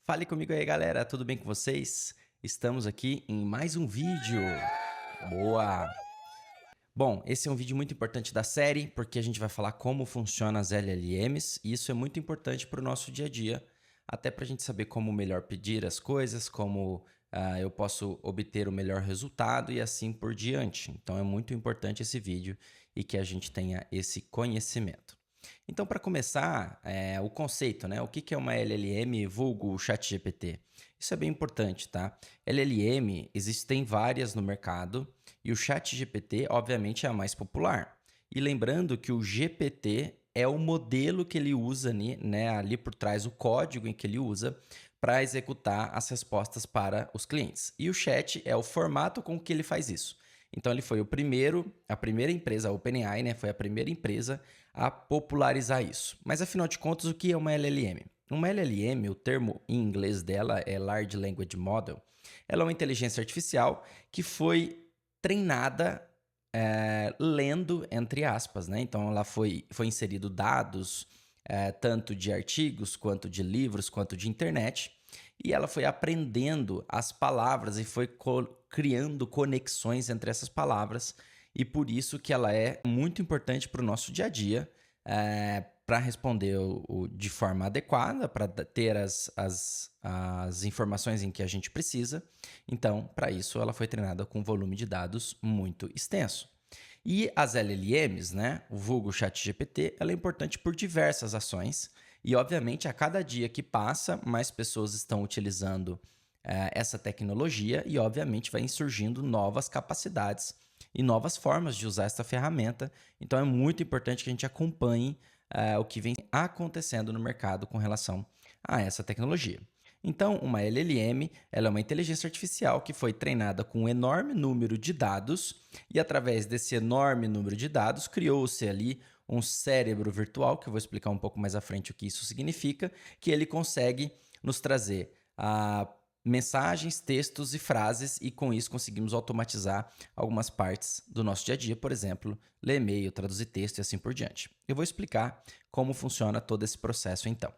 Fale comigo aí, galera, tudo bem com vocês? Estamos aqui em mais um vídeo. Boa! Bom, esse é um vídeo muito importante da série, porque a gente vai falar como funcionam as LLMs, e isso é muito importante para o nosso dia a dia, até para a gente saber como melhor pedir as coisas, como eu posso obter o melhor resultado e assim por diante. Então é muito importante esse vídeo e que a gente tenha esse conhecimento. Então, para começar, o conceito, né? O que é uma LLM vulgo ChatGPT? Isso é bem importante, tá? LLM, existem várias no mercado e o ChatGPT, obviamente, é a mais popular. E lembrando que o GPT é o modelo que ele usa ali por trás, o código em que ele usa para executar as respostas para os clientes. E o chat é o formato com que ele faz isso. Então ele foi a primeira empresa, a OpenAI, né, foi a primeira empresa a popularizar isso. Mas afinal de contas, o que é uma LLM? Uma LLM, o termo em inglês dela é Large Language Model. Ela é uma inteligência artificial que foi treinada lendo, entre aspas, né? Então ela foi inserido dados tanto de artigos, quanto de livros, quanto de internet, e ela foi aprendendo as palavras e foi criando conexões entre essas palavras, e por isso que ela é muito importante para o nosso dia a dia, para responder de forma adequada, para ter as informações em que a gente precisa. Então, para isso, ela foi treinada com um volume de dados muito extenso. E as LLMs, né, o vulgo ChatGPT, ela é importante por diversas ações. E, obviamente, a cada dia que passa, mais pessoas estão utilizando essa tecnologia e, obviamente, vai surgindo novas capacidades e novas formas de usar essa ferramenta. Então, é muito importante que a gente acompanhe o que vem acontecendo no mercado com relação a essa tecnologia. Então, uma LLM, ela é uma inteligência artificial que foi treinada com um enorme número de dados e através desse enorme número de dados criou-se ali um cérebro virtual, que eu vou explicar um pouco mais à frente o que isso significa, que ele consegue nos trazer mensagens, textos e frases, e com isso conseguimos automatizar algumas partes do nosso dia a dia, por exemplo, ler e-mail, traduzir texto e assim por diante. Eu vou explicar como funciona todo esse processo então.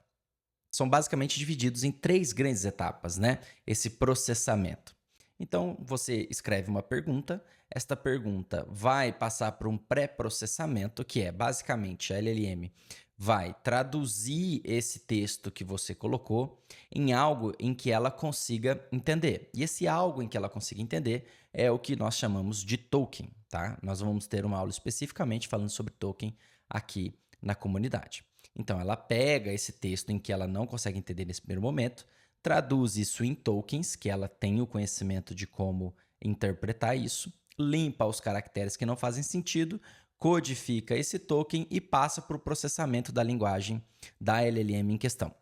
São basicamente divididos em três grandes etapas, né? Esse processamento. Então, você escreve uma pergunta, esta pergunta vai passar por um pré-processamento, que é basicamente a LLM vai traduzir esse texto que você colocou em algo em que ela consiga entender. E esse algo em que ela consiga entender é o que nós chamamos de token, tá? Nós vamos ter uma aula especificamente falando sobre token aqui na comunidade. Então, ela pega esse texto em que ela não consegue entender nesse primeiro momento, traduz isso em tokens, que ela tem o conhecimento de como interpretar isso, limpa os caracteres que não fazem sentido, codifica esse token e passa para o processamento da linguagem da LLM em questão.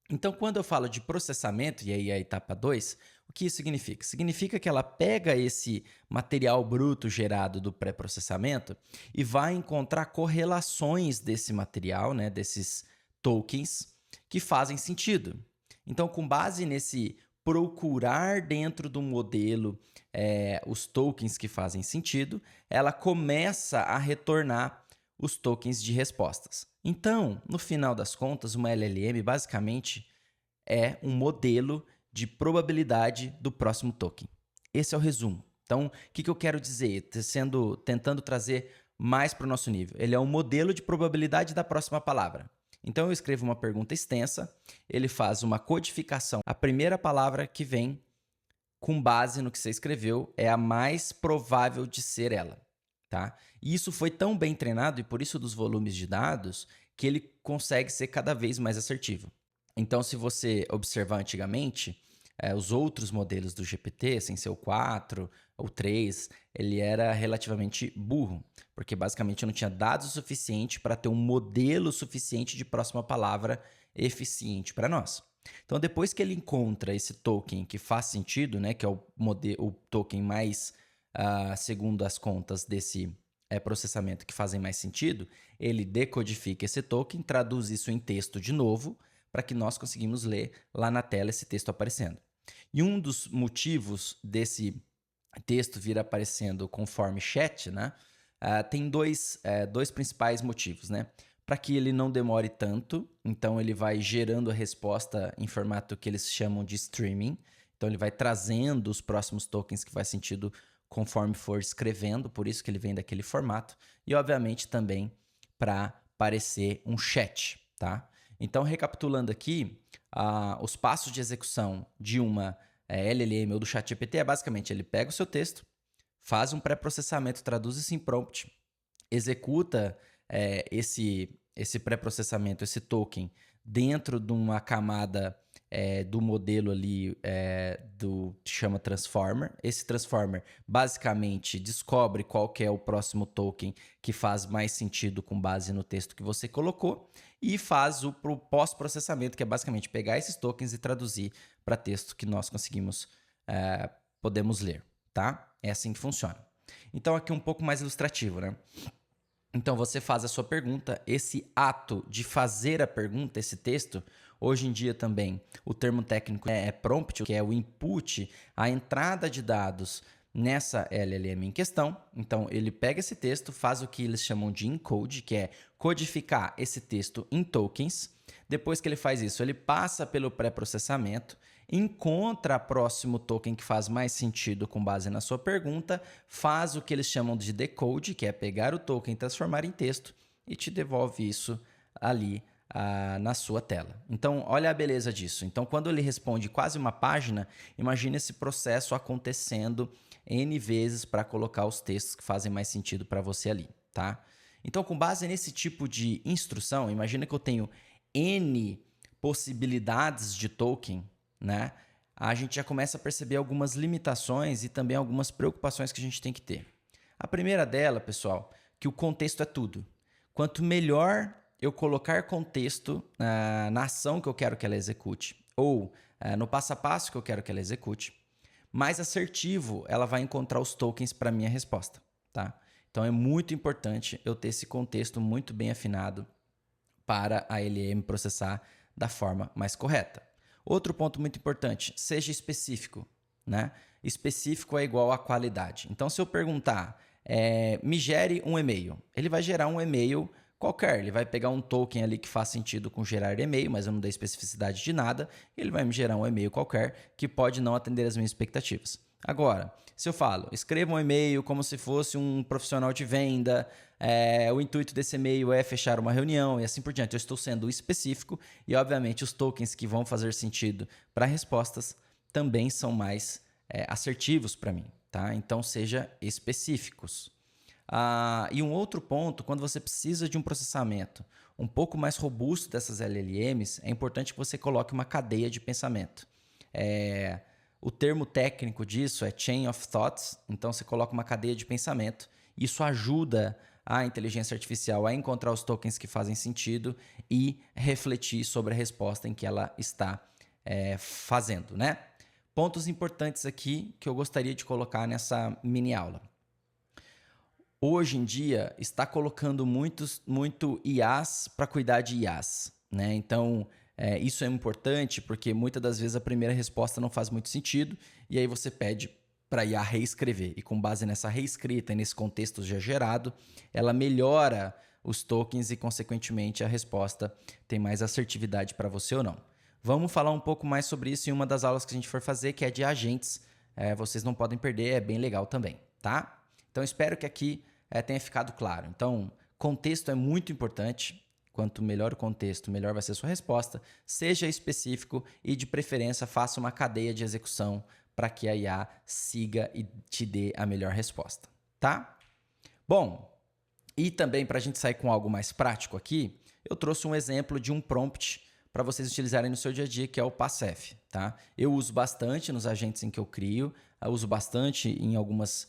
Então, quando eu falo de processamento, e aí a etapa 2, o que isso significa? Significa que ela pega esse material bruto gerado do pré-processamento e vai encontrar correlações desse material, né, desses tokens, que fazem sentido. Então, com base nesse procurar dentro do modelo os tokens que fazem sentido, ela começa a retornar os tokens de respostas. Então, no final das contas, uma LLM basicamente é um modelo de probabilidade do próximo token. Esse é o resumo. Então, o que eu quero dizer? Tentando trazer mais para o nosso nível. Ele é um modelo de probabilidade da próxima palavra. Então, eu escrevo uma pergunta extensa, ele faz uma codificação. A primeira palavra que vem, com base no que você escreveu, é a mais provável de ser ela. Tá? E isso foi tão bem treinado, e por isso dos volumes de dados, que ele consegue ser cada vez mais assertivo. Então, se você observar antigamente, os outros modelos do GPT, sem ser o 4 ou 3, ele era relativamente burro, porque basicamente não tinha dados o suficiente para ter um modelo suficiente de próxima palavra eficiente para nós. Então, depois que ele encontra esse token que faz sentido, né, que é o token mais, segundo as contas desse processamento que fazem mais sentido, ele decodifica esse token, traduz isso em texto de novo, para que nós conseguimos ler lá na tela esse texto aparecendo. E um dos motivos desse texto vir aparecendo conforme chat, né? Tem dois principais motivos, né? para que ele não demore tanto. Então, ele vai gerando a resposta em formato que eles chamam de streaming. Então, ele vai trazendo os próximos tokens que faz sentido conforme for escrevendo, por isso que ele vem daquele formato. E, obviamente, também para parecer um chat, tá? Então, recapitulando aqui, os passos de execução de uma LLM ou do ChatGPT é basicamente ele pega o seu texto, faz um pré-processamento, traduz isso em prompt, executa esse pré-processamento, esse token, dentro de uma camada do modelo ali que chama Transformer. Esse Transformer basicamente descobre qual que é o próximo token que faz mais sentido com base no texto que você colocou e faz o pós-processamento, que é basicamente pegar esses tokens e traduzir para texto que nós podemos ler, tá? É assim que funciona. Então aqui um pouco mais ilustrativo, né? Então você faz a sua pergunta, esse ato de fazer a pergunta, esse texto, hoje em dia também o termo técnico é prompt, que é o input, a entrada de dados nessa LLM em questão. Então ele pega esse texto, faz o que eles chamam de encode, que é codificar esse texto em tokens. Depois que ele faz isso, ele passa pelo pré-processamento, encontra o próximo token que faz mais sentido com base na sua pergunta, faz o que eles chamam de decode, que é pegar o token, transformar em texto e te devolve isso ali na sua tela. Então, olha a beleza disso. Então, quando ele responde quase uma página, imagine esse processo acontecendo N vezes para colocar os textos que fazem mais sentido para você ali, tá? Então, com base nesse tipo de instrução, imagina que eu tenho N possibilidades de token, né? A gente já começa a perceber algumas limitações e também algumas preocupações que a gente tem que ter. A primeira dela, pessoal, que o contexto é tudo. Quanto melhor eu colocar contexto na ação que eu quero que ela execute ou no passo a passo que eu quero que ela execute, mais assertivo ela vai encontrar os tokens para minha resposta, tá? Então é muito importante eu ter esse contexto muito bem afinado para a LM processar da forma mais correta. Outro ponto muito importante, seja específico, né? Específico é igual a qualidade. Então, se eu perguntar, me gere um e-mail, ele vai gerar um e-mail qualquer. Ele vai pegar um token ali que faz sentido com gerar e-mail, mas eu não dei especificidade de nada. Ele vai me gerar um e-mail qualquer que pode não atender as minhas expectativas. Agora, se eu falo, escreva um e-mail como se fosse um profissional de venda, o intuito desse e-mail é fechar uma reunião e assim por diante. Eu estou sendo específico e, obviamente, os tokens que vão fazer sentido para respostas também são mais assertivos para mim, tá? Então, seja específicos. E um outro ponto, quando você precisa de um processamento um pouco mais robusto dessas LLMs, é importante que você coloque uma cadeia de pensamento. O termo técnico disso é Chain of Thoughts, então você coloca uma cadeia de pensamento. Isso ajuda a inteligência artificial a encontrar os tokens que fazem sentido e refletir sobre a resposta em que ela está fazendo, né? Pontos importantes aqui que eu gostaria de colocar nessa mini aula. Hoje em dia está colocando muito IAs para cuidar de IAs, né? Então, isso é importante porque muitas das vezes a primeira resposta não faz muito sentido e aí você pede para a IA reescrever. E com base nessa reescrita e nesse contexto já gerado, ela melhora os tokens e, consequentemente, a resposta tem mais assertividade para você ou não. Vamos falar um pouco mais sobre isso em uma das aulas que a gente for fazer, que é de agentes. Vocês não podem perder, é bem legal também, tá? Então, espero que aqui tenha ficado claro. Então, contexto é muito importante. Quanto melhor o contexto, melhor vai ser a sua resposta. Seja específico e, de preferência, faça uma cadeia de execução para que a IA siga e te dê a melhor resposta, tá? Bom, e também para a gente sair com algo mais prático aqui, eu trouxe um exemplo de um prompt para vocês utilizarem no seu dia a dia, que é o PassF, tá? Eu uso bastante nos agentes em que eu crio, eu uso bastante em algumas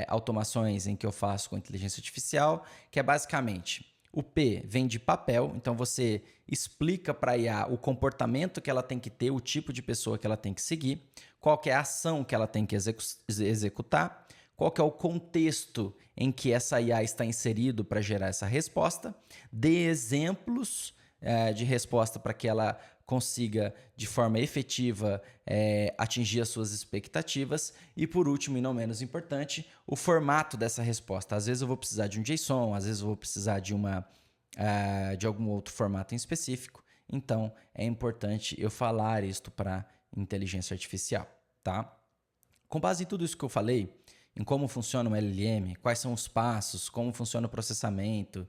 automações em que eu faço com inteligência artificial, que é basicamente o P vem de papel, então você explica para a IA o comportamento que ela tem que ter, o tipo de pessoa que ela tem que seguir, qual que é a ação que ela tem que executar, qual que é o contexto em que essa IA está inserido para gerar essa resposta, dê exemplos de resposta para que ela consiga, de forma efetiva, atingir as suas expectativas. E, por último, e não menos importante, o formato dessa resposta. Às vezes eu vou precisar de um JSON, às vezes eu vou precisar de uma de algum outro formato em específico. Então, é importante eu falar isto para inteligência artificial, tá? Com base em tudo isso que eu falei, em como funciona o LLM, quais são os passos, como funciona o processamento,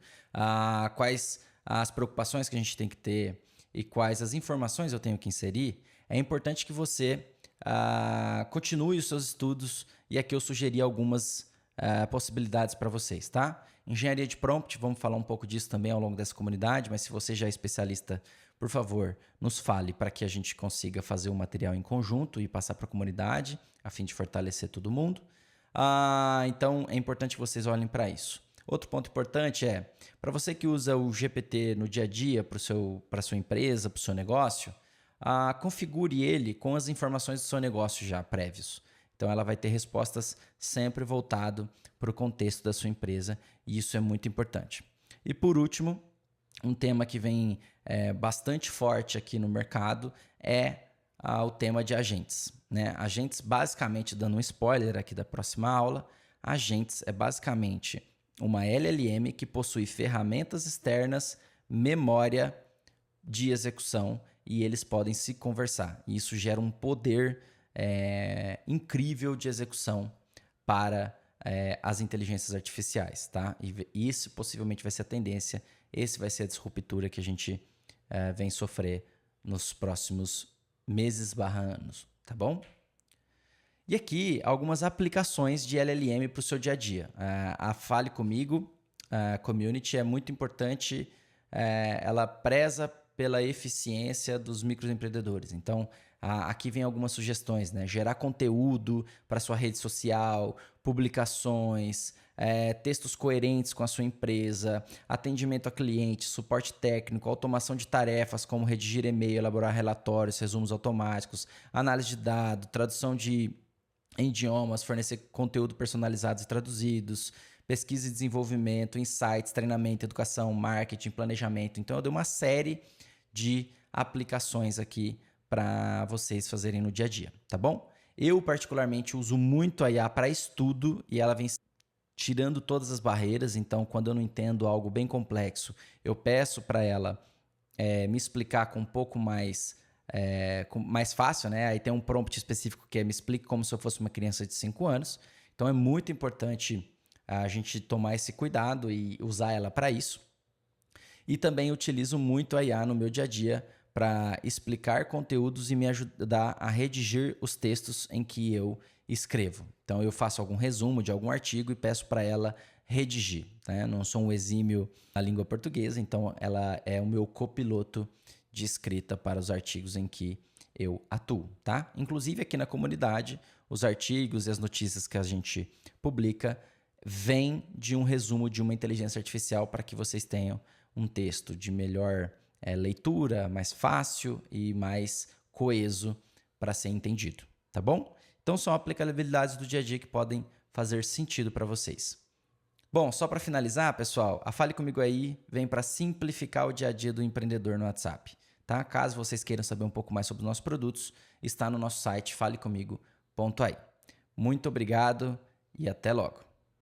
quais as preocupações que a gente tem que ter e quais as informações eu tenho que inserir, é importante que você continue os seus estudos e aqui eu sugeri algumas possibilidades para vocês, tá? Engenharia de prompt, vamos falar um pouco disso também ao longo dessa comunidade, mas se você já é especialista, por favor, nos fale para que a gente consiga fazer um material em conjunto e passar para a comunidade, a fim de fortalecer todo mundo. Então, é importante que vocês olhem para isso. Outro ponto importante é, para você que usa o GPT no dia a dia para a sua empresa, para o seu negócio, configure ele com as informações do seu negócio já prévios. Então, ela vai ter respostas sempre voltado para o contexto da sua empresa e isso é muito importante. E por último, um tema que vem bastante forte aqui no mercado é o tema de agentes, né? Agentes, basicamente, dando um spoiler aqui da próxima aula, agentes é basicamente uma LLM que possui ferramentas externas, memória de execução e eles podem se conversar. E isso gera um poder incrível de execução para as inteligências artificiais, tá? E isso possivelmente vai ser a tendência, esse vai ser a disruptura que a gente vem sofrer nos próximos meses/anos, tá bom? E aqui algumas aplicações de LLM para o seu dia a dia. A Fale Comigo Community é muito importante, ela preza pela eficiência dos microempreendedores. Então, aqui vem algumas sugestões, né? Gerar conteúdo para sua rede social, publicações, textos coerentes com a sua empresa, atendimento a cliente, suporte técnico, automação de tarefas como redigir e-mail, elaborar relatórios, resumos automáticos, análise de dados, tradução em idiomas, fornecer conteúdo personalizados e traduzidos, pesquisa e desenvolvimento, insights, treinamento, educação, marketing, planejamento. Então, eu dei uma série de aplicações aqui para vocês fazerem no dia a dia, tá bom? Eu, particularmente, uso muito a IA para estudo e ela vem tirando todas as barreiras. Então, quando eu não entendo algo bem complexo, eu peço para ela me explicar com um pouco mais fácil, né? Aí tem um prompt específico que me explique como se eu fosse uma criança de 5 anos. Então, é muito importante a gente tomar esse cuidado e usar ela para isso. E também utilizo muito a IA no meu dia a dia para explicar conteúdos e me ajudar a redigir os textos em que eu escrevo. Então, eu faço algum resumo de algum artigo e peço para ela redigir, né? Não sou um exímio na língua portuguesa, então ela é o meu copiloto de escrita para os artigos em que eu atuo, tá? Inclusive aqui na comunidade, os artigos e as notícias que a gente publica vêm de um resumo de uma inteligência artificial para que vocês tenham um texto de melhor leitura, mais fácil e mais coeso para ser entendido, tá bom? Então são aplicabilidades do dia a dia que podem fazer sentido para vocês. Bom, só para finalizar, pessoal, a Fale Comigo aí vem para simplificar o dia a dia do empreendedor no WhatsApp, tá? Caso vocês queiram saber um pouco mais sobre os nossos produtos, está no nosso site falecomigo.ai. Muito obrigado e até logo!